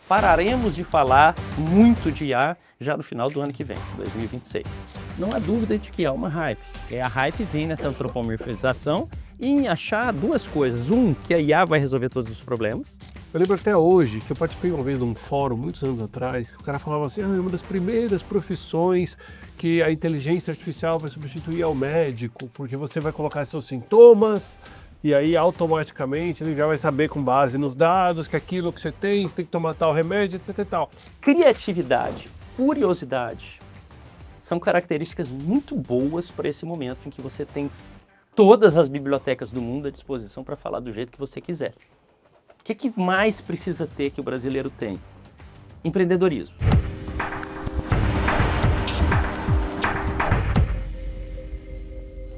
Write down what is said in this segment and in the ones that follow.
pararemos de falar muito de IA já no final do ano que vem, 2026. Não há dúvida de que há uma hype. A hype vem nessa antropomorfização e em achar duas coisas. Um, que a IA vai resolver todos os problemas. Eu lembro até hoje que eu participei uma vez de um fórum, muitos anos atrás, que o cara falava assim, uma das primeiras profissões que a inteligência artificial vai substituir ao médico, porque você vai colocar seus sintomas e aí automaticamente ele já vai saber com base nos dados que aquilo que você tem que tomar tal remédio, etc e tal. Criatividade, curiosidade, são características muito boas para esse momento em que você tem todas as bibliotecas do mundo à disposição para falar do jeito que você quiser. O que mais precisa ter que o brasileiro tem? Empreendedorismo.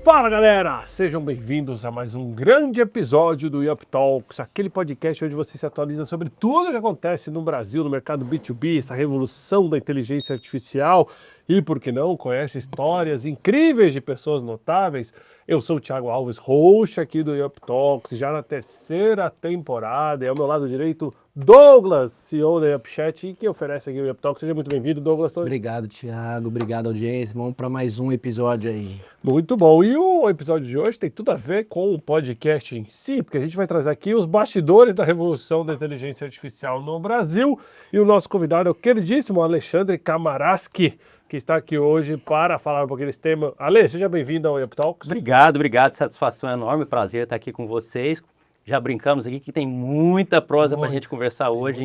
Fala galera, sejam bem-vindos a mais um grande episódio do Yup Talks, aquele podcast onde você se atualiza sobre tudo o que acontece no Brasil, no mercado B2B, essa revolução da inteligência artificial e, por que não, conhece histórias incríveis de pessoas notáveis. Eu sou o Thiago Alves, host aqui do Yup Talks, já na terceira temporada, e ao meu lado direito, Douglas, CEO da UpChat, que oferece aqui o Yup Talks. Seja muito bem-vindo, Douglas. Obrigado, Thiago. Obrigado, audiência. Vamos para mais um episódio aí. Muito bom. E o episódio de hoje tem tudo a ver com o podcast em si, porque a gente vai trazer aqui os bastidores da revolução da inteligência artificial no Brasil. E o nosso convidado é o queridíssimo Alexandre Kamaraski, que está aqui hoje para falar um pouquinho desse tema. Ale, seja bem-vindo ao Yup Talks. Obrigado. Satisfação enorme, prazer estar aqui com vocês. Já brincamos aqui que tem muita prosa para a gente conversar hoje.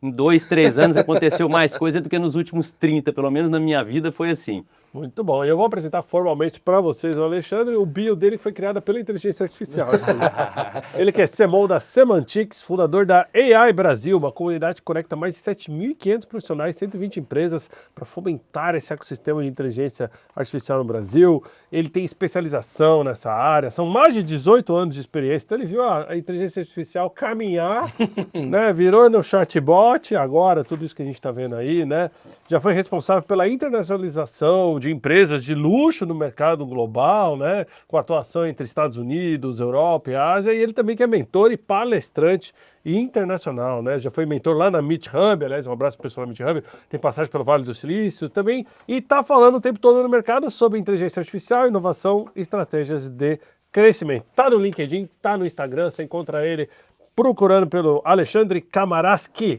Em 2, 3 anos aconteceu mais coisa do que nos últimos 30, pelo menos na minha vida foi assim. Muito bom. E eu vou apresentar formalmente para vocês o Alexandre. O bio dele foi criado pela inteligência artificial. Ele que é CMO da Semantics, fundador da AI Brasil, uma comunidade que conecta mais de 7.500 profissionais, 120 empresas para fomentar esse ecossistema de inteligência artificial no Brasil. Ele tem especialização nessa área, são mais de 18 anos de experiência. Então ele viu a inteligência artificial caminhar, né? Virou no chatbot, agora tudo isso que a gente está vendo aí, né? Já foi responsável pela internacionalização de empresas de luxo no mercado global, né? Com atuação entre Estados Unidos, Europa e Ásia. E ele também que é mentor e palestrante internacional, né? Já foi mentor lá na Meet Hub, aliás, um abraço para o pessoal da Meet Hub, tem passagem pelo Vale do Silício também, e está falando o tempo todo no mercado sobre inteligência artificial, inovação e estratégias de crescimento. Tá no LinkedIn, tá no Instagram, você encontra ele procurando pelo Alexandre Kamaraski.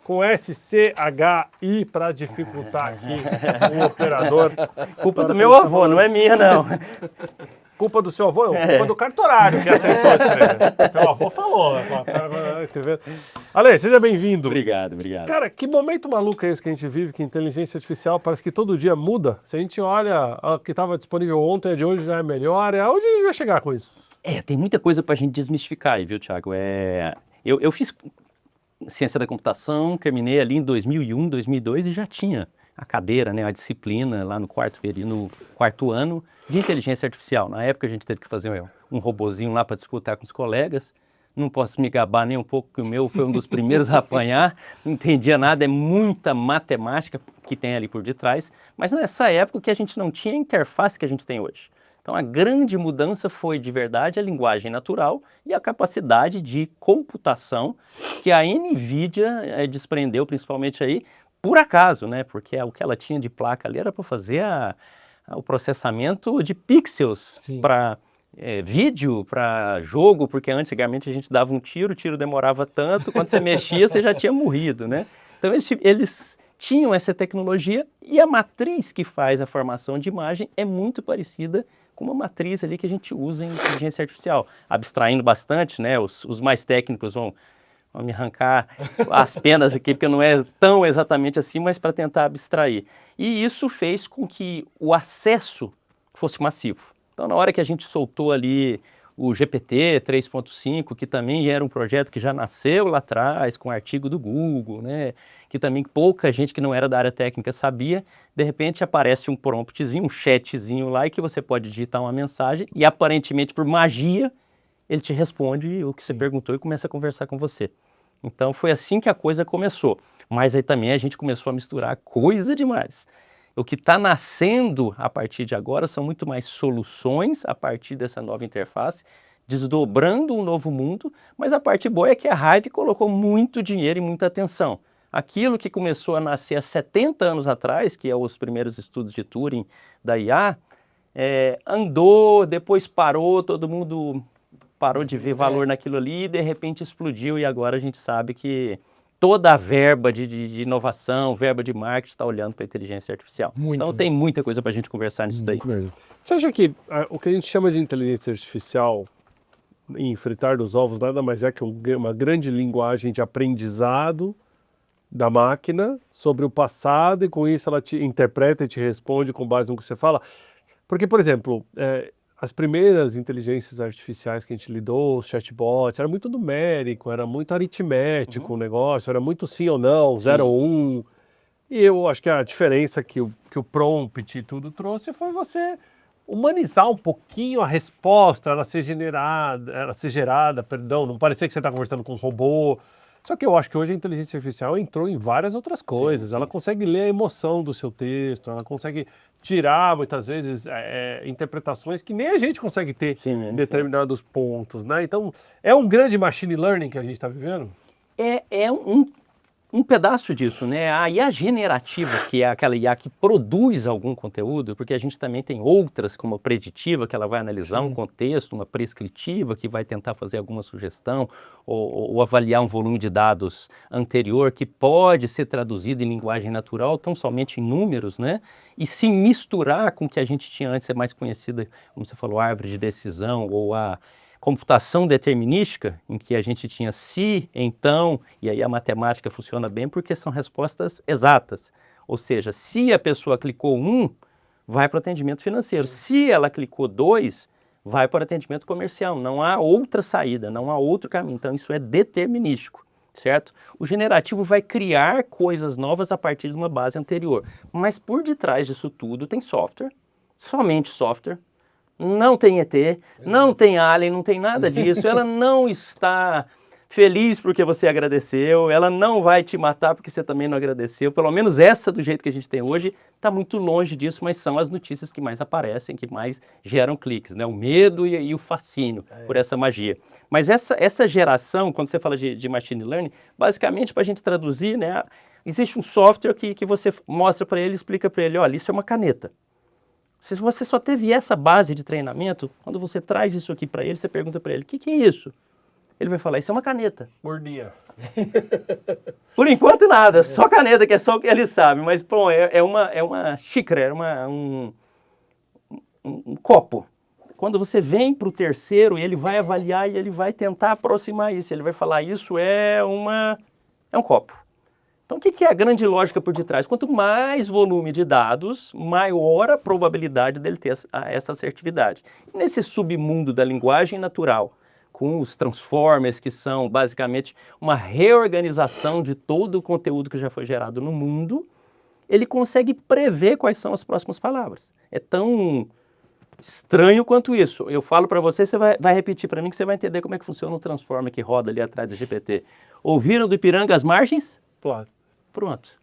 Com SCHI para dificultar aqui o operador. Culpa do meu avô, não é minha não. Culpa do seu avô? Culpa do cartorário que acertou esse prêmio. Meu avô falou. Ale, seja bem-vindo. Obrigado. Cara, que momento maluco é esse que a gente vive, que a inteligência artificial parece que todo dia muda. Se a gente olha o que estava disponível ontem, a de hoje já é melhor. Aonde a gente vai chegar com isso? Tem muita coisa para a gente desmistificar aí, viu, Thiago? Eu fiz ciência da computação, terminei ali em 2001, 2002 e já tinha a cadeira, né, a disciplina lá no quarto ano de inteligência artificial. Na época a gente teve que fazer um robozinho lá para disputar com os colegas. Não posso me gabar nem um pouco que o meu foi um dos primeiros a apanhar, não entendia nada, é muita matemática que tem ali por detrás, mas nessa época que a gente não tinha a interface que a gente tem hoje. Então a grande mudança foi de verdade a linguagem natural e a capacidade de computação que a NVIDIA desprendeu principalmente aí por acaso, né? Porque o que ela tinha de placa ali era para fazer o processamento de pixels para vídeo, para jogo, porque antigamente a gente dava um tiro, o tiro demorava tanto, quando você mexia você já tinha morrido, né? Então eles tinham essa tecnologia e a matriz que faz a formação de imagem é muito parecida com uma matriz ali que a gente usa em inteligência artificial, abstraindo bastante, né? Os mais técnicos vão me arrancar as penas aqui, porque não é tão exatamente assim, mas para tentar abstrair. E isso fez com que o acesso fosse massivo. Então, na hora que a gente soltou ali o GPT 3.5, que também era um projeto que já nasceu lá atrás, com artigo do Google, né? Que também pouca gente que não era da área técnica sabia, de repente aparece um promptzinho, um chatzinho lá, e que você pode digitar uma mensagem e aparentemente por magia ele te responde o que você perguntou e começa a conversar com você. Então foi assim que a coisa começou, mas aí também a gente começou a misturar coisa demais. O que está nascendo a partir de agora são muito mais soluções a partir dessa nova interface desdobrando um novo mundo, mas a parte boa é que a Hive colocou muito dinheiro e muita atenção. Aquilo que começou a nascer há 70 anos atrás, que é os primeiros estudos de Turing da IA, andou, depois parou, todo mundo parou de ver valor naquilo ali e de repente explodiu e agora a gente sabe que toda a verba de inovação, verba de marketing está olhando para a inteligência artificial. Então tem muita coisa para a gente conversar nisso daí. Você acha que o que a gente chama de inteligência artificial em fritar dos ovos nada mais é que uma grande linguagem de aprendizado da máquina sobre o passado e com isso ela te interpreta e te responde com base no que você fala? Porque, por exemplo, as primeiras inteligências artificiais que a gente lidou, os chatbots, era muito numérico, era muito aritmético o negócio, era muito sim ou não, 0 ou 1. E eu acho que a diferença que o prompt e tudo trouxe foi você humanizar um pouquinho a resposta, ela ser gerada, não parecer que você está conversando com um robô. Só que eu acho que hoje a inteligência artificial entrou em várias outras coisas. Ela consegue ler a emoção do seu texto, ela consegue tirar, muitas vezes, interpretações que nem a gente consegue ter em determinados pontos, né? Então, é um grande machine learning que a gente está vivendo? É um pedaço disso, né? A IA generativa, que é aquela IA que produz algum conteúdo, porque a gente também tem outras, como a preditiva, que ela vai analisar um contexto, uma prescritiva, que vai tentar fazer alguma sugestão, ou avaliar um volume de dados anterior, que pode ser traduzido em linguagem natural, tão somente em números, né? E se misturar com o que a gente tinha antes, é mais conhecida, como você falou, árvore de decisão, ou a computação determinística, em que a gente tinha se, então, e aí a matemática funciona bem porque são respostas exatas. Ou seja, se a pessoa clicou 1, vai para o atendimento financeiro. Se ela clicou 2, vai para o atendimento comercial. Não há outra saída, não há outro caminho. Então, isso é determinístico, certo? O generativo vai criar coisas novas a partir de uma base anterior. Mas por detrás disso tudo tem software, somente software. Não tem ET, não tem alien, não tem nada disso. Ela não está feliz porque você agradeceu, ela não vai te matar porque você também não agradeceu. Pelo menos essa, do jeito que a gente tem hoje, está muito longe disso, mas são as notícias que mais aparecem, que mais geram cliques, né? O medo e o fascínio por essa magia. Mas essa geração, quando você fala de machine learning, basicamente, para a gente traduzir, né, existe um software que você mostra para ele, explica para ele, olha, isso é uma caneta. Se você só teve essa base de treinamento, quando você traz isso aqui para ele, você pergunta para ele, o que é isso? Ele vai falar, isso é uma caneta. Mordia. Por enquanto nada, só caneta, que é só o que ele sabe. Mas, pô, é uma xícara, é um copo. Quando você vem para o terceiro, ele vai avaliar e ele vai tentar aproximar isso. Ele vai falar, isso é um copo. Então, o que é a grande lógica por detrás? Quanto mais volume de dados, maior a probabilidade dele ter essa assertividade. Nesse submundo da linguagem natural, com os transformers, que são basicamente uma reorganização de todo o conteúdo que já foi gerado no mundo, ele consegue prever quais são as próximas palavras. É tão estranho quanto isso. Eu falo para você, você vai repetir para mim que você vai entender como é que funciona o transformer que roda ali atrás do GPT. Ouviram do Ipiranga as margens? Claro. Pronto.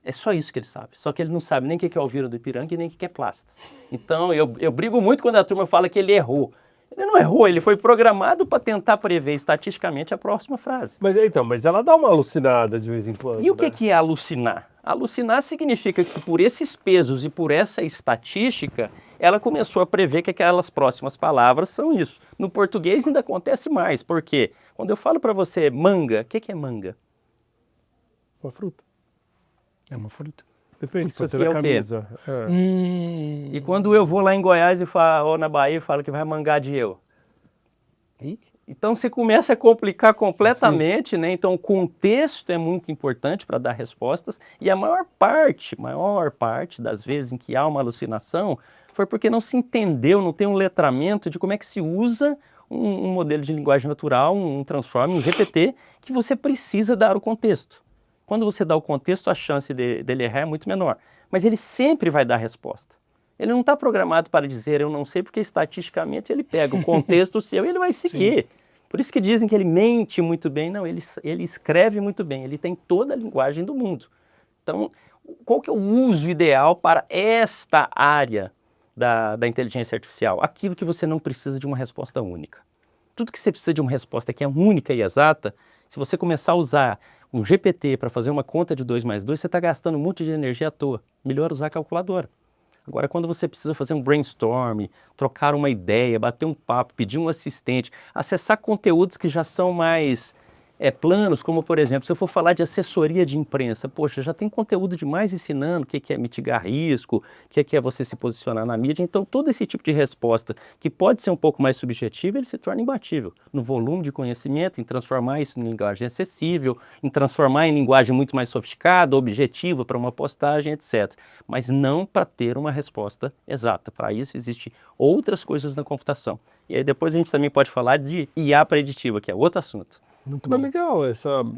É só isso que ele sabe. Só que ele não sabe nem o que é Ouviram do Ipiranga e nem o que é Plastas. Então, eu brigo muito quando a turma fala que ele errou. Ele não errou, ele foi programado para tentar prever estatisticamente a próxima frase. Mas ela dá uma alucinada de vez em quando. E o que é alucinar? Alucinar significa que por esses pesos e por essa estatística, ela começou a prever que aquelas próximas palavras são isso. No português ainda acontece mais. Por quê? Quando eu falo para você manga, o que é manga? Uma fruta. É uma fruta. Depende, Isso pode ser aqui da é o quê? camisa. E quando eu vou lá em Goiás ou na Bahia e falo que vai mangar de eu? Então você começa a complicar completamente, né? Então o contexto é muito importante para dar respostas e a maior parte das vezes em que há uma alucinação foi porque não se entendeu, não tem um letramento de como é que se usa um modelo de linguagem natural, um transformer, um GPT, que você precisa dar o contexto. Quando você dá o contexto, a chance dele errar é muito menor. Mas ele sempre vai dar a resposta. Ele não está programado para dizer eu não sei, porque estatisticamente ele pega o contexto seu e ele vai seguir. Sim. Por isso que dizem que ele mente muito bem. Não, ele escreve muito bem. Ele tem toda a linguagem do mundo. Então, qual que é o uso ideal para esta área da inteligência artificial? Aquilo que você não precisa de uma resposta única. tudo que você precisa de uma resposta que é única e exata, se você começar a usar um GPT para fazer uma conta de 2 mais 2, você está gastando um monte de energia à toa. Melhor usar a calculadora. Agora, quando você precisa fazer um brainstorm, trocar uma ideia, bater um papo, pedir um assistente, acessar conteúdos que já são mais planos, como, por exemplo, se eu for falar de assessoria de imprensa, poxa, já tem conteúdo demais ensinando o que é mitigar risco, o que é você se posicionar na mídia. Então, todo esse tipo de resposta, que pode ser um pouco mais subjetiva, ele se torna imbatível no volume de conhecimento, em transformar isso em linguagem acessível, em transformar em linguagem muito mais sofisticada, objetiva para uma postagem, etc. Mas não para ter uma resposta exata. Para isso, existem outras coisas na computação. E aí depois a gente também pode falar de IA preditiva, que é outro assunto. Muito legal,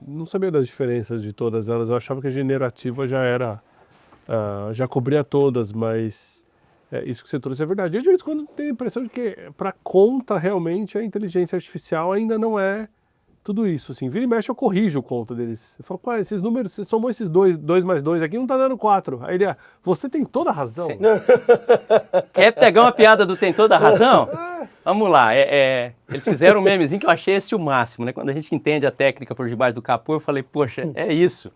não sabia das diferenças de todas elas, eu achava que a generativa já era, já cobria todas, mas isso que você trouxe é verdade. Eu de vez em quando tenho a impressão de que para conta realmente a inteligência artificial ainda não é tudo isso, assim, vira e mexe eu corrijo conta deles. Eu falo, pá, esses números, você somou esses 2 mais 2 aqui, não tá dando 4. Aí ele, você tem toda a razão. Quer pegar uma piada do tem toda a razão? Vamos lá, eles fizeram um memezinho que eu achei esse o máximo, né? Quando a gente entende a técnica por debaixo do capô, eu falei, poxa, é isso.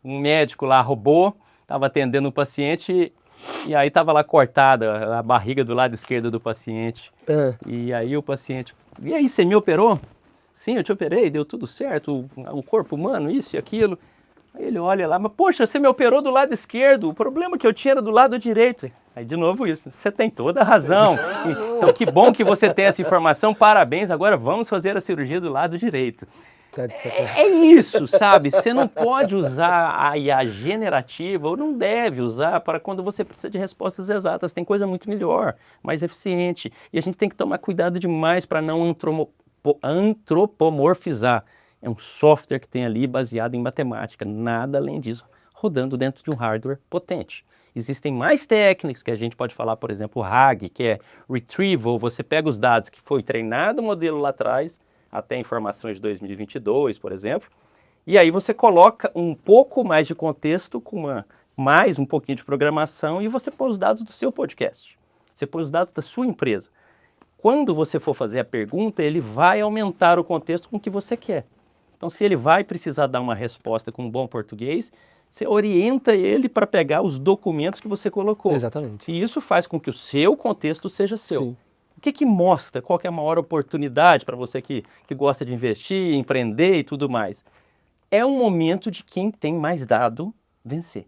Um médico lá, robô, estava atendendo um paciente e aí estava lá cortada a barriga do lado esquerdo do paciente. E aí o paciente, e aí, você me operou? Sim, eu te operei, deu tudo certo, o corpo humano, isso e aquilo. Aí ele olha lá, mas poxa, você me operou do lado esquerdo, o problema que eu tinha era do lado direito. Aí de novo isso, você tem toda a razão. Então que bom que você tem essa informação, parabéns, agora vamos fazer a cirurgia do lado direito. É isso, sabe? Você não pode usar a IA generativa, ou não deve usar para quando você precisa de respostas exatas. Tem coisa muito melhor, mais eficiente. E a gente tem que tomar cuidado demais para não antropomorfizar. É um software que tem ali baseado em matemática, nada além disso, rodando dentro de um hardware potente. Existem mais técnicas que a gente pode falar, por exemplo, o RAG, que é Retrieval, você pega os dados que foi treinado o modelo lá atrás, até informações de 2022, por exemplo, e aí você coloca um pouco mais de contexto, com mais um pouquinho de programação, e você põe os dados do seu podcast, você põe os dados da sua empresa. Quando você for fazer a pergunta, ele vai aumentar o contexto com o que você quer. Então, se ele vai precisar dar uma resposta com um bom português, você orienta ele para pegar os documentos que você colocou. Exatamente. E isso faz com que o seu contexto seja seu. Sim. O que mostra? Qual que é a maior oportunidade para você que gosta de investir, empreender e tudo mais? É um momento de quem tem mais dado vencer.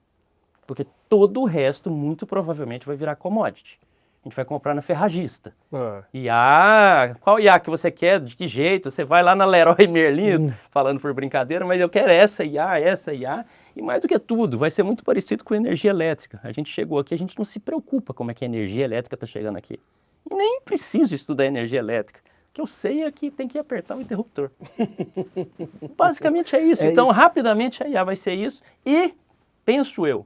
Porque todo o resto, muito provavelmente, vai virar commodity. A gente vai comprar na ferragista. IA, qual IA que você quer? De que jeito? Você vai lá na Leroy Merlin, falando por brincadeira, mas eu quero essa IA. E mais do que tudo, vai ser muito parecido com energia elétrica. A gente chegou aqui, a gente não se preocupa como é que a energia elétrica está chegando aqui. E nem preciso estudar energia elétrica. O que eu sei é que tem que apertar o interruptor. Basicamente é isso. Então, rapidamente a IA vai ser isso. E, penso eu,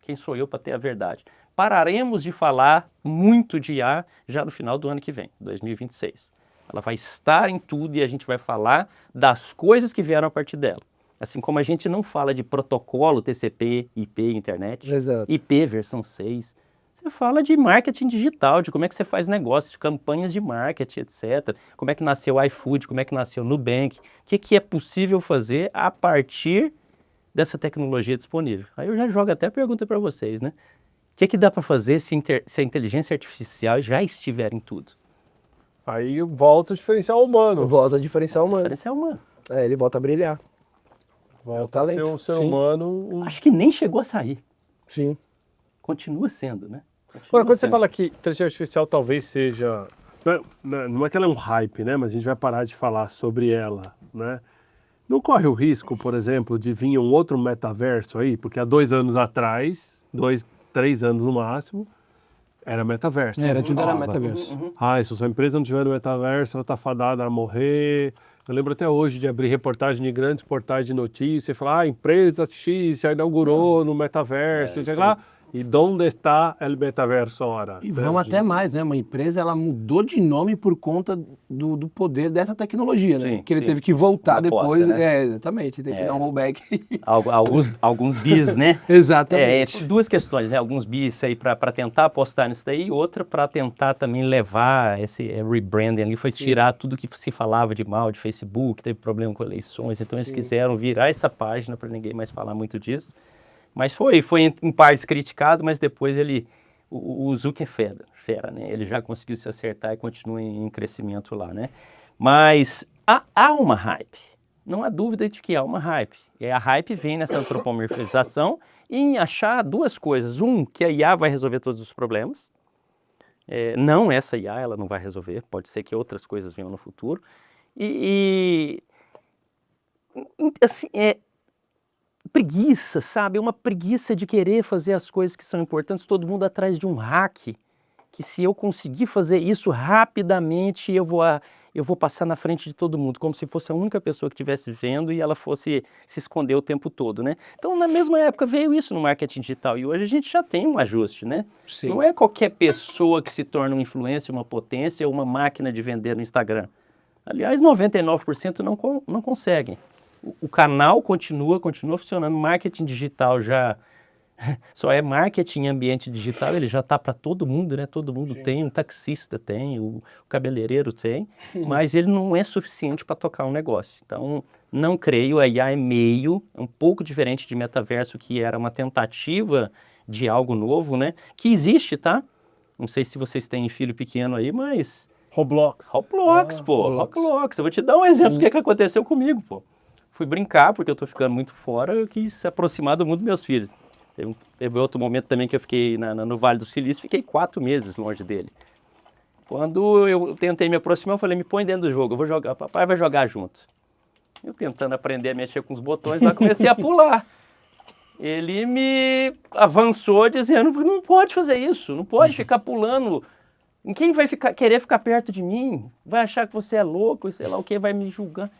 quem sou eu para ter a verdade? Pararemos de falar muito de IA já no final do ano que vem, 2026. Ela vai estar em tudo e a gente vai falar das coisas que vieram a partir dela. Assim como a gente não fala de protocolo TCP, IP, internet, Exato. IP versão 6. Você fala de marketing digital, de como é que você faz negócio, de campanhas de marketing, etc. Como é que nasceu o iFood, como é que nasceu o Nubank. O que é possível fazer a partir dessa tecnologia disponível. Aí eu já jogo até a pergunta para vocês, né? O que dá para fazer se a inteligência artificial já estiver em tudo? Aí volta o diferencial humano. Volta a diferencial humano. Diferencial humano. Ele volta a brilhar. Volta a ser um ser humano. Acho que nem chegou a sair. Sim. Continua sendo, né? Agora, quando você fala que inteligência artificial talvez seja... Não é que ela é um hype, né? Mas a gente vai parar de falar sobre ela, né? Não corre o risco, por exemplo, de vir um outro metaverso aí? Porque há 2 anos atrás, 3 anos no máximo, era metaverso. Tudo era metaverso. Se a sua empresa não tiver no metaverso, ela está fadada a morrer. Eu lembro até hoje de abrir reportagem de grandes portais de notícias e falar, empresa X já inaugurou no metaverso, sei lá. E onde está o metaverso agora? E vamos até mais, né? Uma empresa, ela mudou de nome por conta do poder dessa tecnologia, né? Sim, Que ele sim. teve que voltar Uma depois. aposta, né? Exatamente. Teve que dar um rollback. Alguns bis, né? Exatamente. Duas questões, né? Alguns bis aí para tentar apostar nisso daí, e outra para tentar também levar esse rebranding ali, foi tirar tudo que se falava de mal de Facebook, teve problema com eleições, então eles quiseram virar essa página para ninguém mais falar muito disso. Mas foi em partes criticado, mas depois o Zuck é fera, né? Ele já conseguiu se acertar e continua em crescimento lá, né? Mas há uma hype, não há dúvida de que há uma hype. E a hype vem nessa antropomorfização e em achar duas coisas. Que a IA vai resolver todos os problemas. Não essa IA, ela não vai resolver, pode ser que outras coisas venham no futuro. Assim, preguiça, sabe? Uma preguiça de querer fazer as coisas que são importantes, todo mundo atrás de um hack, que se eu conseguir fazer isso rapidamente, eu vou passar na frente de todo mundo, como se fosse a única pessoa que estivesse vendo e ela fosse se esconder o tempo todo, né? Então, na mesma época veio isso no marketing digital e hoje a gente já tem um ajuste, né? Sim. Não é qualquer pessoa que se torna um influencer, uma potência ou uma máquina de vender no Instagram. Aliás, 99% não conseguem. O canal continua funcionando, marketing digital já só é marketing em ambiente digital, ele já está para todo mundo, né? Todo mundo tem, o taxista tem, o cabeleireiro tem, mas ele não é suficiente para tocar um negócio. Então, não creio, a IA é meio, um pouco diferente de metaverso, que era uma tentativa de algo novo, né? Que existe, tá? Não sei se vocês têm filho pequeno aí, mas... Roblox. Roblox. Eu vou te dar um exemplo do que aconteceu comigo, pô. Fui brincar, porque eu tô ficando muito fora, eu quis se aproximar do mundo dos meus filhos. Teve outro momento também que eu fiquei no Vale do Silício, fiquei 4 meses longe dele. Quando eu tentei me aproximar, eu falei, me põe dentro do jogo, eu vou jogar, papai vai jogar junto. Eu tentando aprender a mexer com os botões, lá comecei a pular. Ele me avançou dizendo, não pode fazer isso, não pode ficar pulando. Quem vai querer ficar perto de mim? Vai achar que você é louco, sei lá o que, vai me julgar.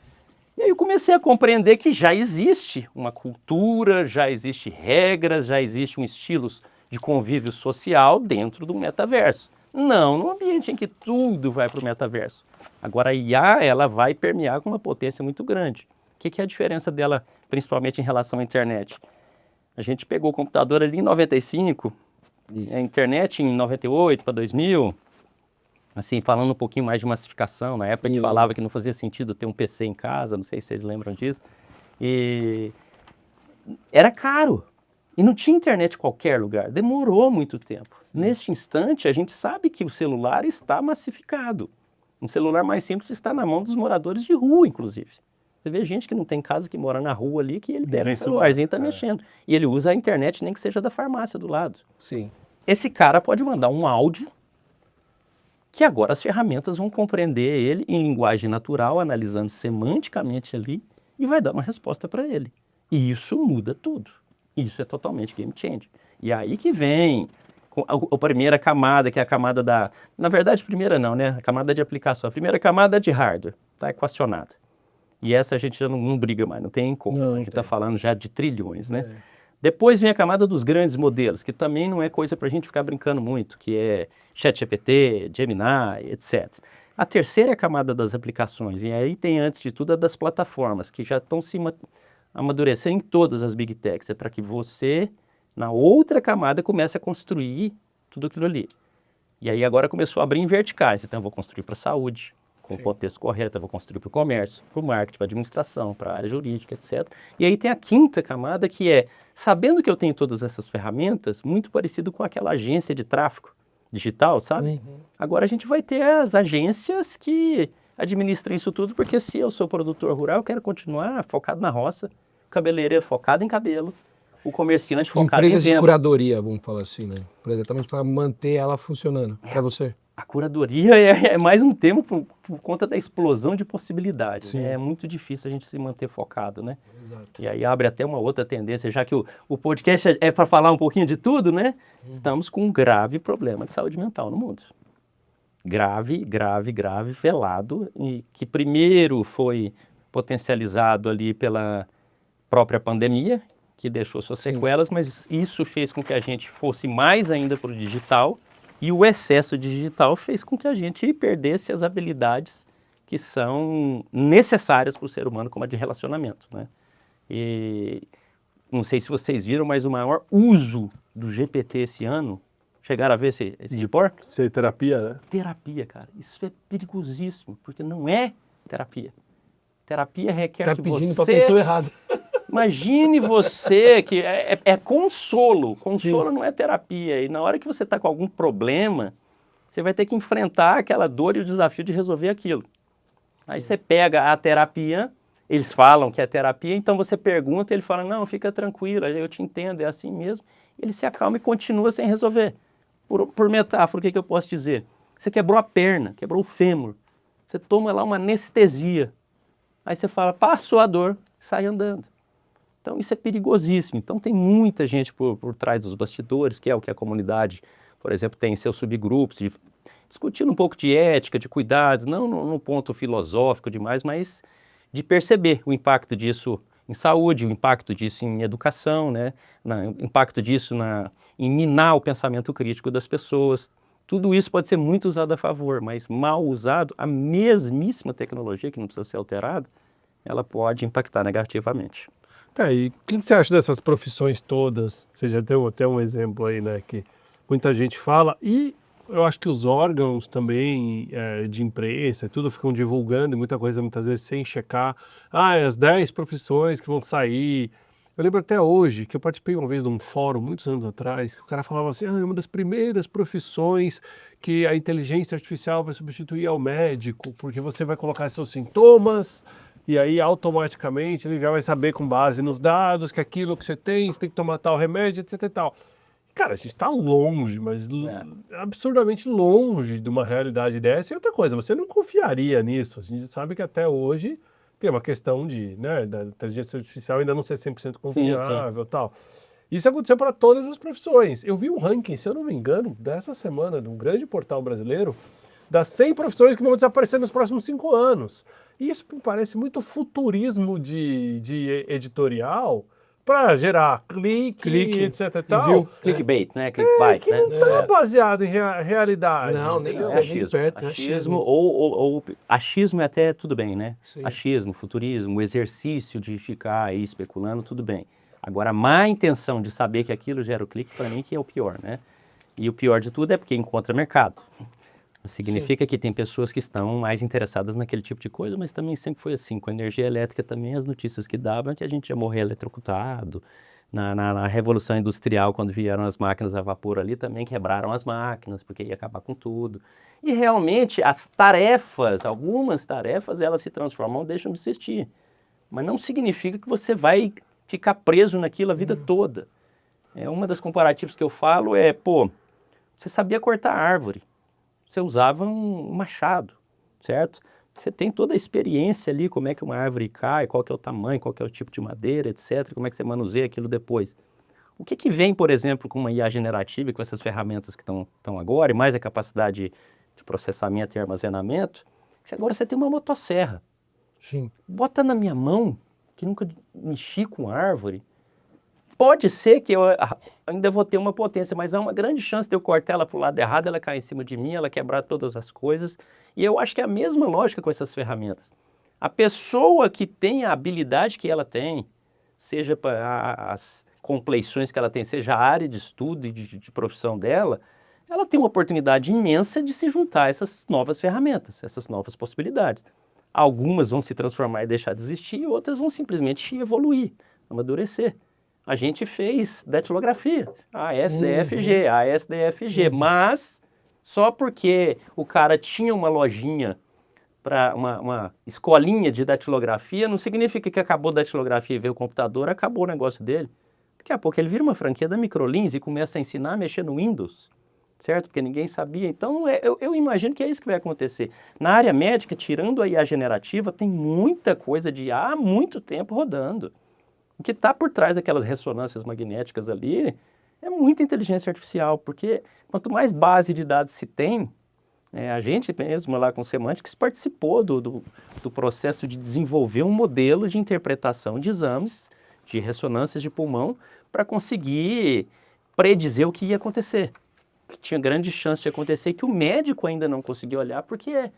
E aí eu comecei a compreender que já existe uma cultura, já existe regras, já existe um estilo de convívio social dentro do metaverso. Não no ambiente em que tudo vai para o metaverso. Agora a IA, ela vai permear com uma potência muito grande. O que é a diferença dela, principalmente em relação à internet? A gente pegou o computador ali em 95, a internet em 98 para 2000... Assim, falando um pouquinho mais de massificação, na época que falava que não fazia sentido ter um PC em casa, não sei se vocês lembram disso, e era caro, e não tinha internet em qualquer lugar, demorou muito tempo. Neste instante, a gente sabe que o celular está massificado, um celular mais simples está na mão dos moradores de rua, inclusive. Você vê gente que não tem casa, que mora na rua ali, que ele pega o celularzinho e está mexendo, e ele usa a internet, nem que seja da farmácia do lado. Sim. Esse cara pode mandar um áudio, que agora as ferramentas vão compreender ele em linguagem natural, analisando semanticamente ali, e vai dar uma resposta para ele. E isso muda tudo. Isso é totalmente game changer. E aí que vem a primeira camada, que é a camada da... Na verdade, primeira não, né? A camada de aplicação. A primeira camada é de hardware, está equacionada. E essa a gente já não briga mais, não tem como. Não, a gente está falando já de trilhões, né? É. Depois vem a camada dos grandes modelos, que também não é coisa para a gente ficar brincando muito, que é ChatGPT, Gemini, etc. A terceira é a camada das aplicações, e aí tem, antes de tudo, a das plataformas, que já estão se amadurecendo em todas as Big Techs. É para que você, na outra camada, comece a construir tudo aquilo ali. E aí agora começou a abrir em verticais, então eu vou construir para a saúde, com o contexto correto, eu vou construir para o comércio, para o marketing, para a administração, para a área jurídica, etc. E aí tem a quinta camada, que é, sabendo que eu tenho todas essas ferramentas, muito parecido com aquela agência de tráfego digital, sabe? Agora a gente vai ter as agências que administram isso tudo, porque se eu sou produtor rural, eu quero continuar focado na roça, o cabeleireiro focado em cabelo, o comerciante focado Empresas em venda. de curadoria, vamos falar assim, né? Exatamente para manter ela funcionando para você. A curadoria é mais um tema por conta da explosão de possibilidades. Né? É muito difícil a gente se manter focado, né? Exato. E aí abre até uma outra tendência, já que o podcast é para falar um pouquinho de tudo, né? Estamos com um grave problema de saúde mental no mundo. Grave, velado, e que primeiro foi potencializado ali pela própria pandemia, que deixou suas sequelas, mas isso fez com que a gente fosse mais ainda para o digital, e o excesso digital fez com que a gente perdesse as habilidades que são necessárias para o ser humano, como a de relacionamento, né? E não sei se vocês viram, mas o maior uso do GPT esse ano, chegaram a ver esse report? Ser terapia, né? Terapia, cara. Isso é perigosíssimo, porque não é terapia. Terapia requer Tá que pedindo pra você... pessoa errada. Imagine você, que é consolo. Consolo não é terapia. E na hora que você está com algum problema, você vai ter que enfrentar aquela dor e o desafio de resolver aquilo. Aí você pega a terapia, eles falam que é terapia, então você pergunta, ele fala, não, fica tranquilo, eu te entendo, é assim mesmo. Ele se acalma e continua sem resolver. Por metáfora, o que eu posso dizer? Você quebrou a perna, quebrou o fêmur. Você toma lá uma anestesia. Aí você fala, passou a dor, sai andando. Então isso é perigosíssimo. Então tem muita gente por trás dos bastidores, que é o que a comunidade, por exemplo, tem em seus subgrupos, discutindo um pouco de ética, de cuidados, não no ponto filosófico demais, mas de perceber o impacto disso em saúde, o impacto disso em educação, né? O impacto disso em minar o pensamento crítico das pessoas. Tudo isso pode ser muito usado a favor, mas mal usado, a mesmíssima tecnologia, que não precisa ser alterada, ela pode impactar negativamente. Tá, e o que você acha dessas profissões todas? Você já deu até um exemplo aí, né, que muita gente fala, e eu acho que os órgãos também de imprensa e tudo ficam divulgando e muita coisa muitas vezes sem checar. As 10 profissões que vão sair. Eu lembro até hoje que eu participei uma vez de um fórum, muitos anos atrás, que o cara falava assim, é uma das primeiras profissões que a inteligência artificial vai substituir ao médico, porque você vai colocar seus sintomas e aí automaticamente ele já vai saber com base nos dados que aquilo que você tem que tomar tal remédio, etc e tal. Cara, a gente está longe, mas absurdamente longe de uma realidade dessa. E outra coisa, você não confiaria nisso. A gente sabe que até hoje tem uma questão da inteligência artificial ainda não ser 100% confiável e tal. Isso aconteceu para todas as profissões. Eu vi um ranking, se eu não me engano, dessa semana, de um grande portal brasileiro, das 100 profissões que vão desaparecer nos próximos 5 anos. E isso me parece muito futurismo de editorial, para gerar clique, etc e tal. Clickbait, né? Clickbait, que não está baseado em realidade. Não, nem É achismo. Ou achismo é até tudo bem, né? Sim. Achismo, futurismo, o exercício de ficar aí especulando, tudo bem. Agora, a má intenção de saber que aquilo gera o clique, para mim, que é o pior, né? E o pior de tudo é porque encontra mercado. Significa que tem pessoas que estão mais interessadas naquele tipo de coisa, mas também sempre foi assim. Com a energia elétrica também, as notícias que davam é que a gente ia morrer eletrocutado. Na Revolução Industrial, quando vieram as máquinas a vapor ali, também quebraram as máquinas, porque ia acabar com tudo. E realmente, as tarefas, algumas tarefas, elas se transformam ou deixam de existir. Mas não significa que você vai ficar preso naquilo a vida toda. Uma das comparativas que eu falo você sabia cortar árvore. Você usava um machado, certo? Você tem toda a experiência ali, como é que uma árvore cai, qual que é o tamanho, qual que é o tipo de madeira, etc. Como é que você manuseia aquilo depois. O que vem, por exemplo, com uma IA generativa, com essas ferramentas que estão agora, e mais a capacidade de processamento e armazenamento, que agora você tem uma motosserra. Sim. Bota na minha mão, que nunca mexi com árvore. Pode ser que eu ainda vou ter uma potência, mas há uma grande chance de eu cortar ela para o lado errado, ela cair em cima de mim, ela quebrar todas as coisas. E eu acho que é a mesma lógica com essas ferramentas. A pessoa que tem a habilidade que ela tem, seja para as compleições que ela tem, seja a área de estudo e de profissão dela, ela tem uma oportunidade imensa de se juntar a essas novas ferramentas, essas novas possibilidades. Algumas vão se transformar e deixar de existir, outras vão simplesmente evoluir, amadurecer. A gente fez datilografia, a SDFG, mas só porque o cara tinha uma lojinha, para uma escolinha de datilografia, não significa que acabou a datilografia e veio o computador, acabou o negócio dele. Daqui a pouco ele vira uma franquia da Microlins e começa a ensinar a mexer no Windows, certo? Porque ninguém sabia. Então, eu imagino que é isso que vai acontecer. Na área médica, tirando a IA generativa, tem muita coisa de IA há muito tempo rodando. O que está por trás daquelas ressonâncias magnéticas ali é muita inteligência artificial, porque quanto mais base de dados se tem, a gente mesmo lá com o Semantics participou do processo de desenvolver um modelo de interpretação de exames de ressonâncias de pulmão para conseguir predizer o que ia acontecer. Que tinha grande chance de acontecer, que o médico ainda não conseguiu olhar, porque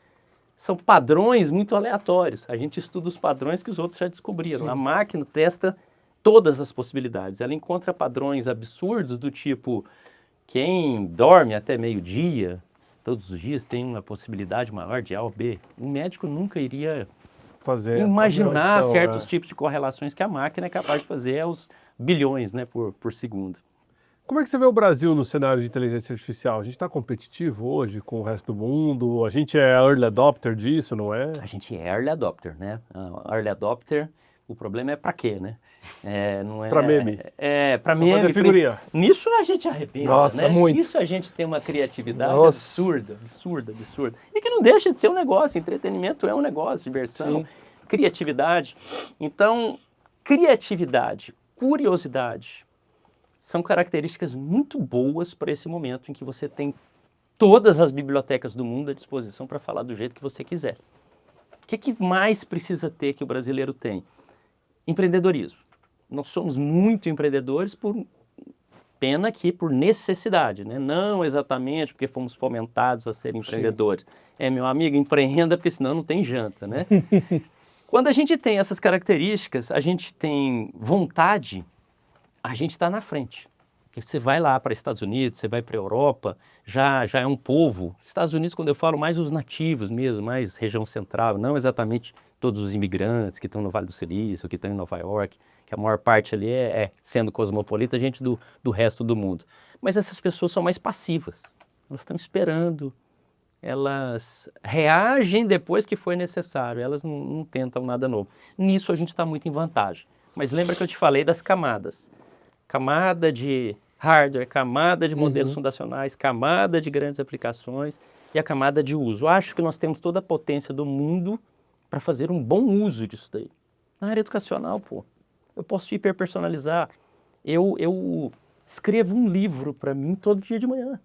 são padrões muito aleatórios. A gente estuda os padrões que os outros já descobriram. Sim. A máquina testa todas as possibilidades. Ela encontra padrões absurdos do tipo, quem dorme até meio-dia, todos os dias, tem uma possibilidade maior de A ou B. O médico nunca iria Fazer essa imaginar medição, certos tipos de correlações que a máquina é capaz de fazer aos bilhões, né, por segundo. Como é que você vê o Brasil no cenário de inteligência artificial? A gente está competitivo hoje com o resto do mundo? A gente é early adopter disso, não é? A gente é early adopter, né? Early adopter, o problema é para quê, né? Não é, Pra meme. Para Pra fazer meme. figurinha. Nisso a gente arrebenta, Nossa, né? muito. Nisso a gente tem uma criatividade Nossa. absurda. E que não deixa de ser um negócio. Entretenimento é um negócio, diversão, Sim. criatividade. Então, criatividade, curiosidade, são características muito boas para esse momento em que você tem todas as bibliotecas do mundo à disposição para falar do jeito que você quiser. O que mais precisa ter que o brasileiro tem? Empreendedorismo. Nós somos muito empreendedores por pena que por necessidade, né? Não exatamente porque fomos fomentados a ser empreendedores. Meu amigo, empreenda porque senão não tem janta, né? Quando a gente tem essas características, a gente tem vontade, a gente está na frente. Porque você vai lá para Estados Unidos, você vai para a Europa, já é um povo. Estados Unidos, quando eu falo, mais os nativos mesmo, mais região central, não exatamente todos os imigrantes que estão no Vale do Silício, que estão em Nova York, que a maior parte ali sendo cosmopolita, gente do resto do mundo. Mas essas pessoas são mais passivas. Elas estão esperando, elas reagem depois que foi necessário, elas não tentam nada novo. Nisso a gente está muito em vantagem. Mas lembra que eu te falei das camadas. Camada de hardware, camada de modelos fundacionais, camada de grandes aplicações e a camada de uso. Eu acho que nós temos toda a potência do mundo para fazer um bom uso disso daí. Na área educacional, pô, eu posso hiperpersonalizar. Eu escrevo um livro para mim todo dia de manhã.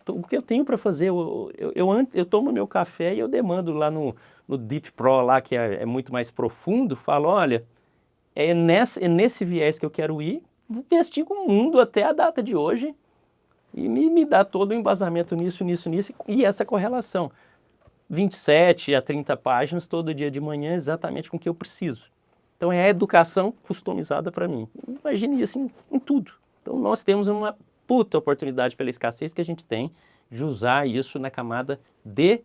O que eu tenho para fazer, eu tomo meu café e eu demando lá no Deep Pro, lá, que é muito mais profundo, falo, olha, é nesse viés que eu quero ir, investigo o mundo até a data de hoje e me dá todo o embasamento nisso e essa correlação. 27 a 30 páginas todo dia de manhã, exatamente com o que eu preciso. Então é a educação customizada para mim. Imagine isso em tudo. Então nós temos uma puta oportunidade pela escassez que a gente tem de usar isso na camada de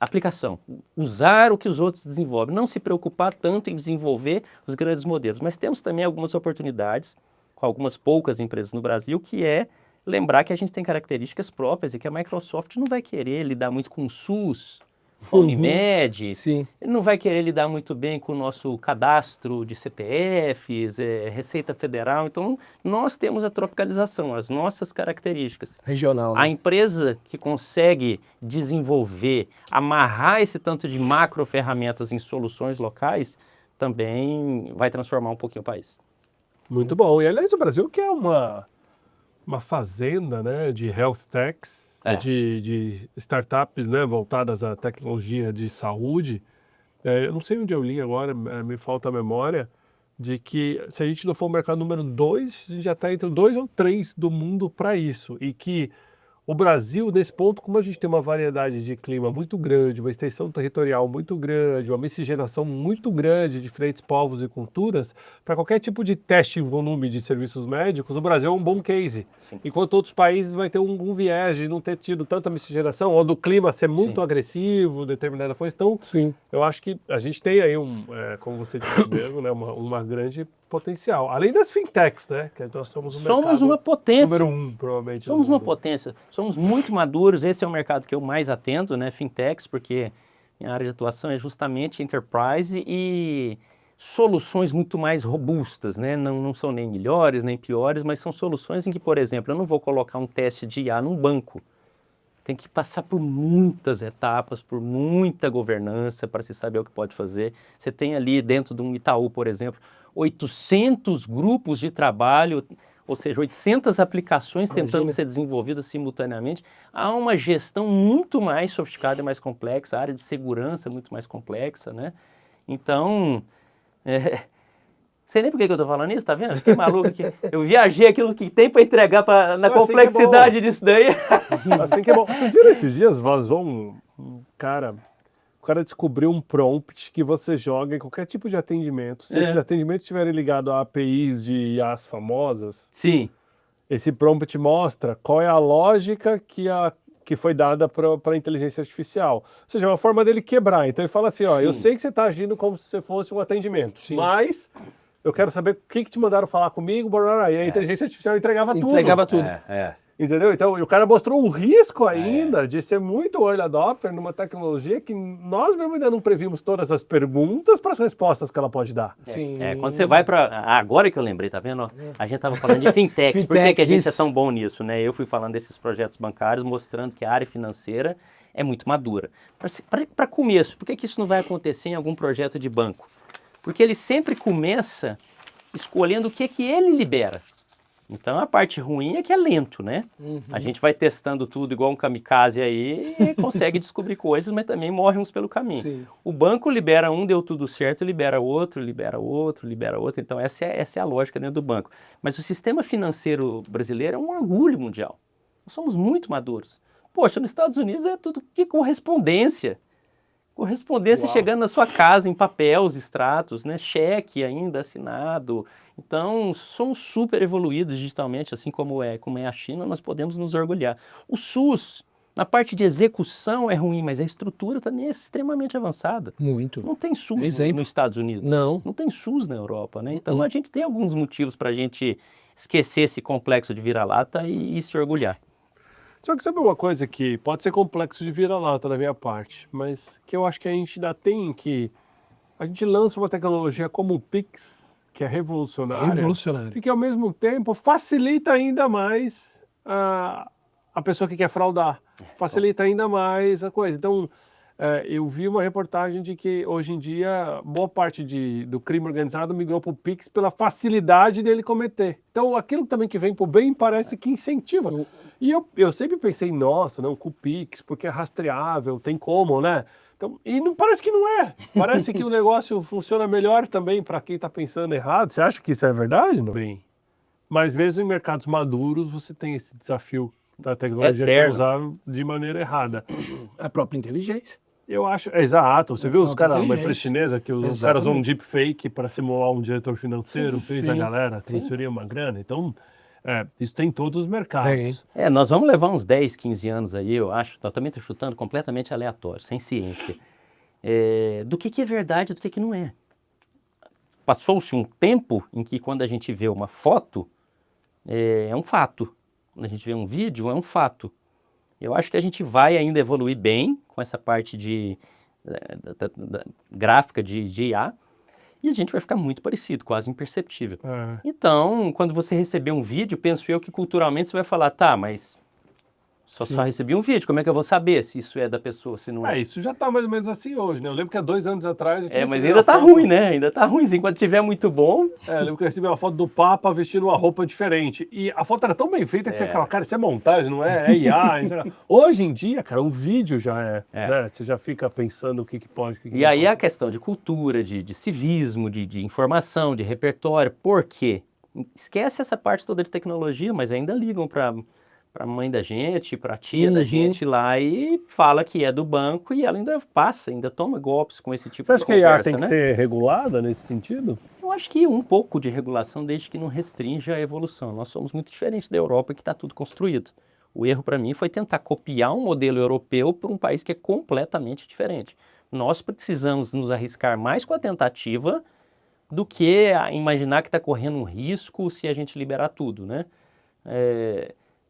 aplicação, usar o que os outros desenvolvem, não se preocupar tanto em desenvolver os grandes modelos, mas temos também algumas oportunidades com algumas poucas empresas no Brasil, que é lembrar que a gente tem características próprias e que a Microsoft não vai querer lidar muito com o SUS, com a Unimed, Sim. não vai querer lidar muito bem com o nosso cadastro de CPFs, Receita Federal, então nós temos a tropicalização, as nossas características. Regional, A né? empresa que consegue desenvolver, amarrar esse tanto de macro ferramentas em soluções locais, também vai transformar um pouquinho o país. Muito bom. E aliás, o Brasil que é uma fazenda, né, de health techs, de startups, né, voltadas à tecnologia de saúde. Eu não sei onde eu li agora, me falta a memória, de que se a gente não for o mercado número 2, a gente já está entre o 2 ou 3 do mundo para isso. E que o Brasil, nesse ponto, como a gente tem uma variedade de clima muito grande, uma extensão territorial muito grande, uma miscigenação muito grande de diferentes povos e culturas, para qualquer tipo de teste em volume de serviços médicos, o Brasil é um bom case. Sim. Enquanto outros países vai ter um viés de não ter tido tanta miscigenação, ou do clima ser muito agressivo, determinada coisa. Então, Sim. eu acho que a gente tem aí, como você disse mesmo, né, uma grande potencial. Além das fintechs, né? Que nós somos Uma potência. número 1, provavelmente. Somos uma potência, somos muito maduros, esse é o mercado que eu mais atendo, né, fintechs, porque minha área de atuação é justamente enterprise e soluções muito mais robustas, né, não são nem melhores, nem piores, mas são soluções em que, por exemplo, eu não vou colocar um teste de IA num banco, tem que passar por muitas etapas, por muita governança para se saber o que pode fazer. Você tem ali dentro de um Itaú, por exemplo, 800 grupos de trabalho, ou seja, 800 aplicações tentando ser desenvolvidas simultaneamente. Há uma gestão muito mais sofisticada e mais complexa, a área de segurança muito mais complexa, né? Então, Sei nem por que eu tô falando isso, tá vendo? Fiquei maluco aqui. Eu viajei aquilo que tem para entregar na complexidade disso daí. Assim que é bom. Vocês viram esses dias, vazou um cara... O cara descobriu um prompt que você joga em qualquer tipo de atendimento. Se esses atendimentos estiverem ligados a APIs de IAs famosas, Sim. esse prompt mostra qual é a lógica que foi dada para a inteligência artificial. Ou seja, é uma forma dele quebrar. Então ele fala assim, ó, eu sei que você está agindo como se você fosse um atendimento, mas eu quero saber o que te mandaram falar comigo, e a inteligência artificial entregava tudo. Entregava tudo. Entendeu? Então, o cara mostrou um risco ainda de ser muito early adopter numa tecnologia que nós mesmo ainda não previmos todas as perguntas para as respostas que ela pode dar. Sim. Quando você vai para... Agora que eu lembrei, tá vendo? A gente tava falando de fintechs. Por que a gente é tão bom nisso, né? Eu fui falando desses projetos bancários, mostrando que a área financeira é muito madura. Para começo, por que isso não vai acontecer em algum projeto de banco? Porque ele sempre começa escolhendo o que ele libera. Então, a parte ruim é que é lento, né? A gente vai testando tudo igual um kamikaze aí e consegue descobrir coisas, mas também morre uns pelo caminho. Sim. O banco libera um, deu tudo certo, libera outro, libera outro, libera outro. Então, essa é a lógica dentro do banco. Mas o sistema financeiro brasileiro é um orgulho mundial. Nós somos muito maduros. Poxa, nos Estados Unidos é tudo de correspondência. Correspondência chegando na sua casa em papel, os extratos, né? Cheque ainda assinado. Então, somos super evoluídos digitalmente, assim como é a China, nós podemos nos orgulhar. O SUS, na parte de execução é ruim, mas a estrutura também é extremamente avançada. Muito. Não tem SUS nos Estados Unidos. Não tem SUS na Europa, né? Então, a gente tem alguns motivos para a gente esquecer esse complexo de vira-lata e se orgulhar. Só que sabe uma coisa que pode ser complexo de vira-lata da minha parte, mas que eu acho que a gente ainda tem que... A gente lança uma tecnologia como o Pix, que é revolucionária, e que ao mesmo tempo facilita ainda mais a pessoa que quer fraudar, facilita ainda mais a coisa. Então, eu vi uma reportagem de que hoje em dia boa parte do crime organizado migrou para o Pix pela facilidade dele cometer. Então, aquilo também que vem para o bem parece que incentiva. E eu sempre pensei, nossa, não, com o Pix, porque é rastreável, tem como, né? Então, e não, parece que não é. Parece que o negócio funciona melhor também para quem está pensando errado. Você acha que isso é verdade? Não? Bem, mas mesmo em mercados maduros você tem esse desafio da tecnologia ser usada de maneira errada. A própria inteligência. Eu acho, exato. Você viu os caras, uma empresa chinesa, que os caras usam um deepfake para simular um diretor financeiro, fez a galera transferir uma grana. Então, isso tem em todos os mercados. Nós vamos levar uns 10, 15 anos aí, eu acho. Eu também estou chutando completamente aleatório, sem ciência. Do que é verdade e do que não é. Passou-se um tempo em que quando a gente vê uma foto, é um fato. Quando a gente vê um vídeo, é um fato. Eu acho que a gente vai ainda evoluir bem com essa parte de gráfica de IA, e a gente vai ficar muito parecido, quase imperceptível. Então, quando você receber um vídeo, penso eu que culturalmente você vai falar, tá, mas só recebi um vídeo, como é que eu vou saber se isso é da pessoa, se não é? Isso já tá mais ou menos assim hoje, né? Eu lembro que há 2 anos atrás... mas ainda tá ruim, né? Ainda tá ruimzinho. Quando tiver muito bom... eu lembro que eu recebi uma foto do Papa vestindo uma roupa diferente. E a foto era tão bem feita que você falava, cara, isso é montagem, não é? É IA. Hoje em dia, cara, um vídeo já né? Você já fica pensando o que pode... E aí a questão de cultura, de civismo, de informação, de repertório. Por quê? Esquece essa parte toda de tecnologia, mas ainda ligam para a mãe da gente, para a tia da gente lá e fala que é do banco e ela ainda toma golpes com esse tipo de conversa. Você acha que a IA tem que ser regulada nesse sentido? Eu acho que um pouco de regulação, desde que não restrinja a evolução. Nós somos muito diferentes da Europa, que está tudo construído. O erro para mim foi tentar copiar um modelo europeu para um país que é completamente diferente. Nós precisamos nos arriscar mais com a tentativa do que imaginar que está correndo um risco se a gente liberar tudo, né?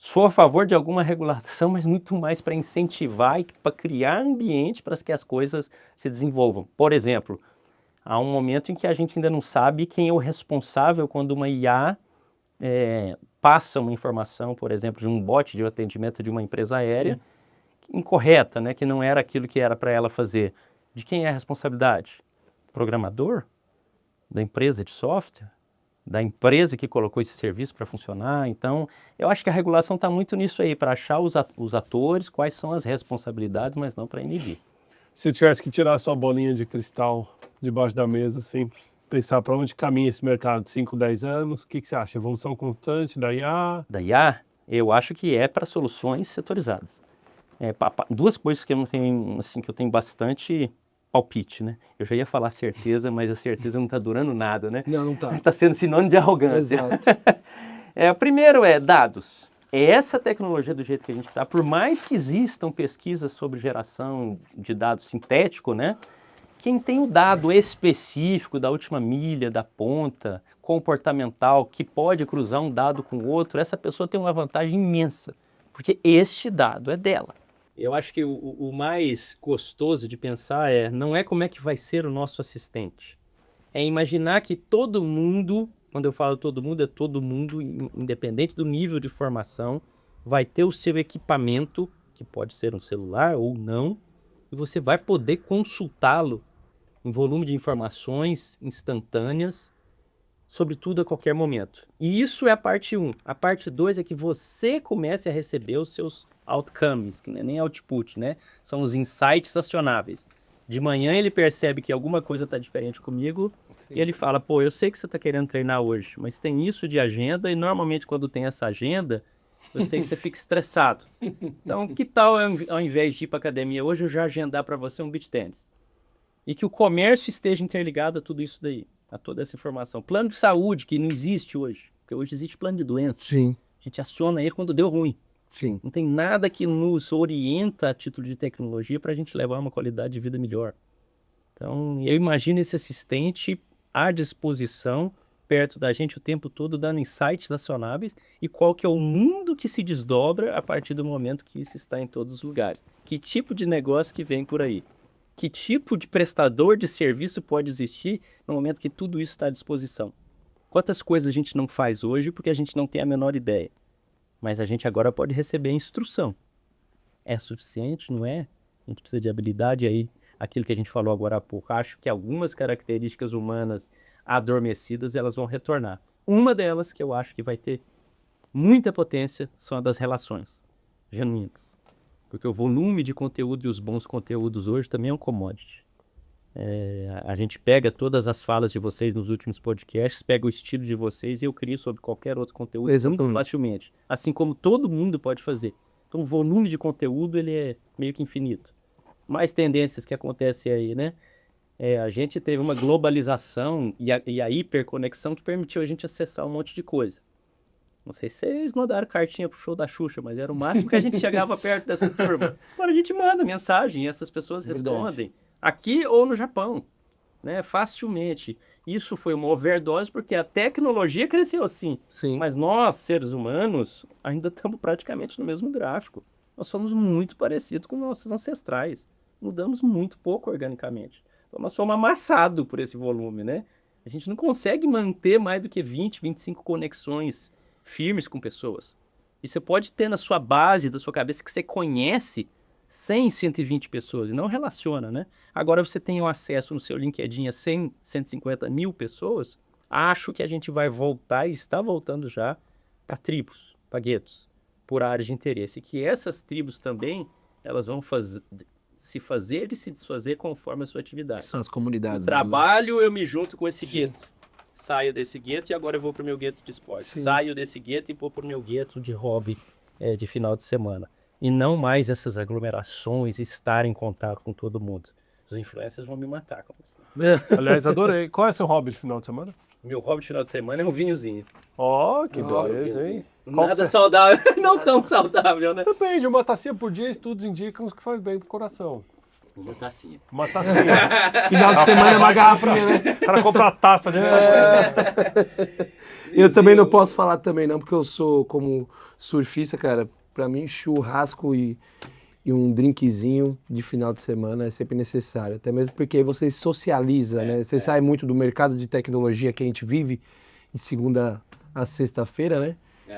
Sou a favor de alguma regulação, mas muito mais para incentivar e para criar ambiente para que as coisas se desenvolvam. Por exemplo, há um momento em que a gente ainda não sabe quem é o responsável quando uma IA passa uma informação, por exemplo, de um bot de atendimento de uma empresa aérea incorreta, né, que não era aquilo que era para ela fazer. De quem é a responsabilidade? Programador? Da empresa de software? Da empresa que colocou esse serviço para funcionar? Então, eu acho que a regulação está muito nisso aí, para achar os atores, quais são as responsabilidades, mas não para inibir. Se tivesse que tirar a sua bolinha de cristal debaixo da mesa, assim, pensar para onde caminha esse mercado de 5, 10 anos, o que você acha? Evolução constante da IA? Da IA, eu acho que é para soluções setorizadas. Duas coisas que eu não tenho, assim, que eu tenho bastante palpite, né? Eu já ia falar certeza, mas a certeza não está durando nada, né? Não tá. Está sendo sinônimo de arrogância. Exato. Primeiro dados. Essa tecnologia do jeito que a gente está, por mais que existam pesquisas sobre geração de dados sintético, né? Quem tem o dado específico da última milha, da ponta, comportamental, que pode cruzar um dado com o outro, essa pessoa tem uma vantagem imensa, porque este dado é dela. Eu acho que o mais gostoso de pensar não é como é que vai ser o nosso assistente. É imaginar que todo mundo, quando eu falo todo mundo, é todo mundo, independente do nível de formação, vai ter o seu equipamento, que pode ser um celular ou não, e você vai poder consultá-lo em volume de informações instantâneas, sobretudo a qualquer momento. E isso é a parte 1. A parte 2 é que você comece a receber os seus outcomes, que não é nem output, né? São os insights acionáveis. De manhã ele percebe que alguma coisa está diferente comigo. Sim. E ele fala, pô, eu sei que você está querendo treinar hoje, mas tem isso de agenda e normalmente quando tem essa agenda, eu sei que você fica estressado. Então, que tal ao invés de ir para academia hoje, eu já agendar para você um beach tennis? E que o comércio esteja interligado a tudo isso daí, a toda essa informação. Plano de saúde, que não existe hoje, porque hoje existe plano de doença. Sim. A gente aciona ele quando deu ruim. Sim. Não tem nada que nos orienta a título de tecnologia para a gente levar uma qualidade de vida melhor. Então, eu imagino esse assistente à disposição, perto da gente o tempo todo, dando insights acionáveis e qual que é o mundo que se desdobra a partir do momento que isso está em todos os lugares. Que tipo de negócio que vem por aí? Que tipo de prestador de serviço pode existir no momento que tudo isso está à disposição? Quantas coisas a gente não faz hoje porque a gente não tem a menor ideia? Mas a gente agora pode receber instrução. É suficiente, não é? A gente precisa de habilidade aí. Aquilo que a gente falou agora há pouco. Acho que algumas características humanas adormecidas, elas vão retornar. Uma delas que eu acho que vai ter muita potência são as das relações genuínas. Porque o volume de conteúdo e os bons conteúdos hoje também é um commodity. A gente pega todas as falas de vocês nos últimos podcasts, pega o estilo de vocês e eu crio sobre qualquer outro conteúdo muito facilmente. Assim como todo mundo pode fazer. Então o volume de conteúdo ele é meio que infinito. Mais tendências que acontecem aí, né? A gente teve uma globalização e a hiperconexão que permitiu a gente acessar um monte de coisa. Não sei se vocês mandaram cartinha pro show da Xuxa, mas era o máximo que a gente chegava perto dessa turma. Agora a gente manda mensagem e essas pessoas respondem. Aqui ou no Japão, né? Facilmente. Isso foi uma overdose porque a tecnologia cresceu assim. Sim. Mas nós, seres humanos, ainda estamos praticamente no mesmo gráfico. Nós somos muito parecidos com nossos ancestrais. Mudamos muito pouco organicamente. Então nós somos amassados por esse volume, né? A gente não consegue manter mais do que 20, 25 conexões firmes com pessoas. E você pode ter na sua base, da sua cabeça, que você conhece 100, 120 pessoas e não relaciona, né? Agora você tem o acesso no seu LinkedIn a 100, 150 mil pessoas, acho que a gente vai voltar e está voltando já para tribos, para guetos, por áreas de interesse. E que essas tribos também, elas vão se fazer e se desfazer conforme a sua atividade. São as comunidades. No trabalho, eu me junto com esse gueto. Saio desse gueto e agora eu vou para o meu gueto de esporte. Sim. Saio desse gueto e vou para o meu gueto de hobby de final de semana. E não mais essas aglomerações, estar em contato com todo mundo. Os influencers vão me matar com isso. Aliás, adorei. Qual é seu hobby de final de semana? Meu hobby de final de semana é um vinhozinho. Ó, que beleza, hein? Nada saudável, não tão saudável, né? Depende, uma tacinha por dia, estudos indicam que faz bem pro coração. Uma tacinha. Uma tacinha. Final de semana é uma garrafinha, né? O cara compra uma taça, né? Eu também não posso falar também não, porque eu sou como surfista, cara. Pra mim, churrasco e um drinkzinho de final de semana é sempre necessário. Até mesmo porque aí você socializa, né? Você sai muito do mercado de tecnologia que a gente vive de segunda a sexta-feira, né?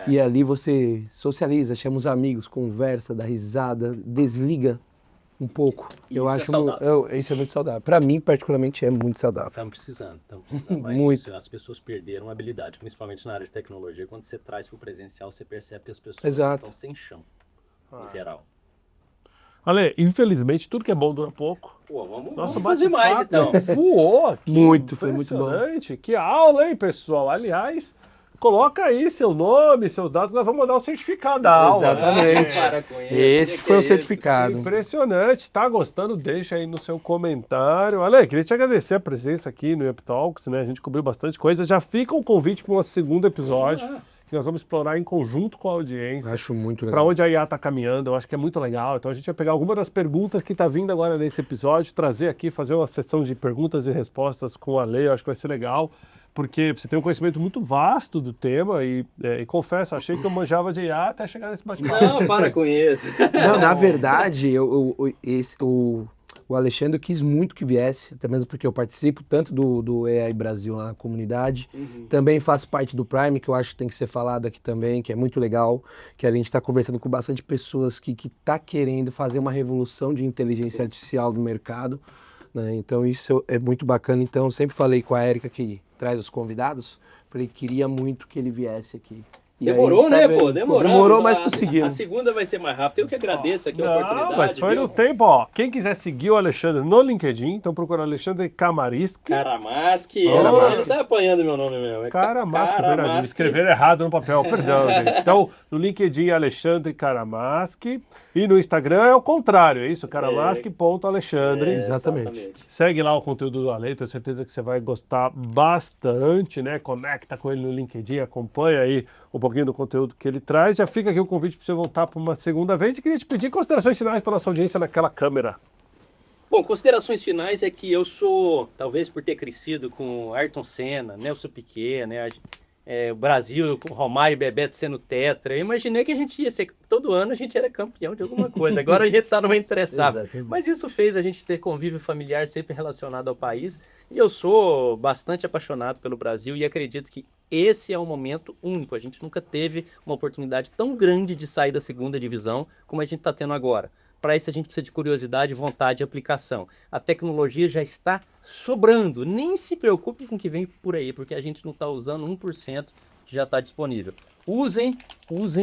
E ali você socializa, chama os amigos, conversa, dá risada, desliga um pouco. Eu acho isso é muito saudável. Para mim, particularmente, é muito saudável. Estamos precisando mais muito. Isso. As pessoas perderam a habilidade, principalmente na área de tecnologia. Quando você traz para o presencial, você percebe que as pessoas estão sem chão, em geral. Ale, infelizmente, tudo que é bom dura pouco. Pô, vamos Nosso fazer mais, então. Voou aqui. Muito, foi muito bom. Impressionante. Que aula, hein, pessoal? Aliás, coloca aí seu nome, seus dados, nós vamos mandar o certificado da aula. Exatamente. Para com isso. Esse Que foi o é isso? certificado. Impressionante. Tá gostando? Deixa aí no seu comentário. Ale, queria te agradecer a presença aqui no Up Talks, né? A gente cobriu bastante coisa. Já fica um convite para um segundo episódio, que nós vamos explorar em conjunto com a audiência. Acho muito Para legal. onde a IA está caminhando, eu acho que é muito legal. Então a gente vai pegar alguma das perguntas que está vindo agora nesse episódio, trazer aqui, fazer uma sessão de perguntas e respostas com a Ale, eu acho que vai ser legal, porque você tem um conhecimento muito vasto do tema e confesso, achei que eu manjava de IA até chegar nesse bate-papo. Não, para com isso. Não, na verdade, o Alexandre quis muito que viesse, até mesmo porque eu participo tanto do AI Brasil lá na comunidade, também faço parte do Prime, que eu acho que tem que ser falado aqui também, que é muito legal, que a gente está conversando com bastante pessoas que tá querendo fazer uma revolução de inteligência artificial no mercado, né? Então isso é muito bacana. Então eu sempre falei com a Érica, que traz os convidados, falei que queria muito que ele viesse aqui. E aí Demorou, a gente tá né, vendo. pô? Demorou, mas A conseguimos. segunda vai ser mais rápida. Eu que agradeço aqui a oportunidade. Não, mas foi viu? no tempo, ó. Quem quiser seguir o Alexandre no LinkedIn, então procura Alexandre Kamariski. Karamaski. Karamaski. Ele tá apanhando meu nome mesmo. É Karamaski, verdade. Karamaski. Escreveram errado no papel, perdão, gente. Então, no LinkedIn, Alexandre Karamaski. E no Instagram é o contrário, é isso? Karamaski.alexandre. Exatamente. Segue lá o conteúdo do Ale, tenho certeza que você vai gostar bastante, né? Conecta com ele no LinkedIn, acompanha aí um pouquinho do conteúdo que ele traz. Já fica aqui o convite para você voltar por uma segunda vez e queria te pedir considerações finais para nossa audiência naquela câmera. Bom, considerações finais é que eu sou, talvez por ter crescido com Ayrton Senna, Nelson Piquet, né? O Brasil com Romário e Bebeto sendo tetra. Eu imaginei que a gente ia ser, todo ano a gente era campeão de alguma coisa. Agora a gente está numa interessada. Exatamente. Mas isso fez a gente ter convívio familiar sempre relacionado ao país. E eu sou bastante apaixonado pelo Brasil e acredito que esse é um momento único. A gente nunca teve uma oportunidade tão grande de sair da segunda divisão como a gente está tendo agora. Para isso a gente precisa de curiosidade, vontade e aplicação. A tecnologia já está sobrando. Nem se preocupe com o que vem por aí, porque a gente não está usando 1% que já está disponível. Usem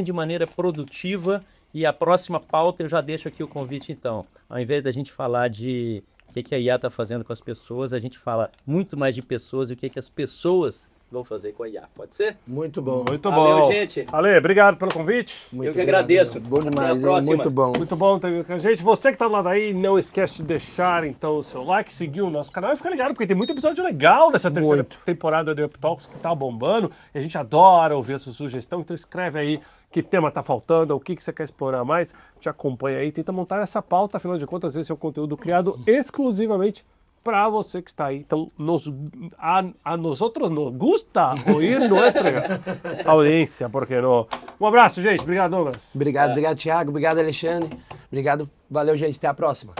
de maneira produtiva e a próxima pauta eu já deixo aqui o convite então. Ao invés da gente falar de o que a IA está fazendo com as pessoas, a gente fala muito mais de pessoas e o que as pessoas vão fazer com a IA. Pode ser? Muito bom. Muito Valeu, bom. gente. Ale, obrigado pelo convite. Muito Eu que obrigado, agradeço. Bom Até a demais, hein? próxima. Muito bom. Muito bom ter com a gente. Você que está do lado aí, não esquece de deixar então o seu like, seguir o nosso canal e fica ligado, porque tem muito episódio legal dessa terceira temporada do Up Talks que tá bombando. E a gente adora ouvir a sua sugestão, então escreve aí que tema tá faltando, o que você quer explorar mais. Te acompanha aí, tenta montar essa pauta, afinal de contas esse é um conteúdo criado exclusivamente para você que está aí. Então, a nosotros nos gusta oír nuestra audiência, porque não? Um abraço, gente. Obrigado, Douglas. Obrigado, Thiago. Obrigado, Alexandre. Obrigado. Valeu, gente. Até a próxima.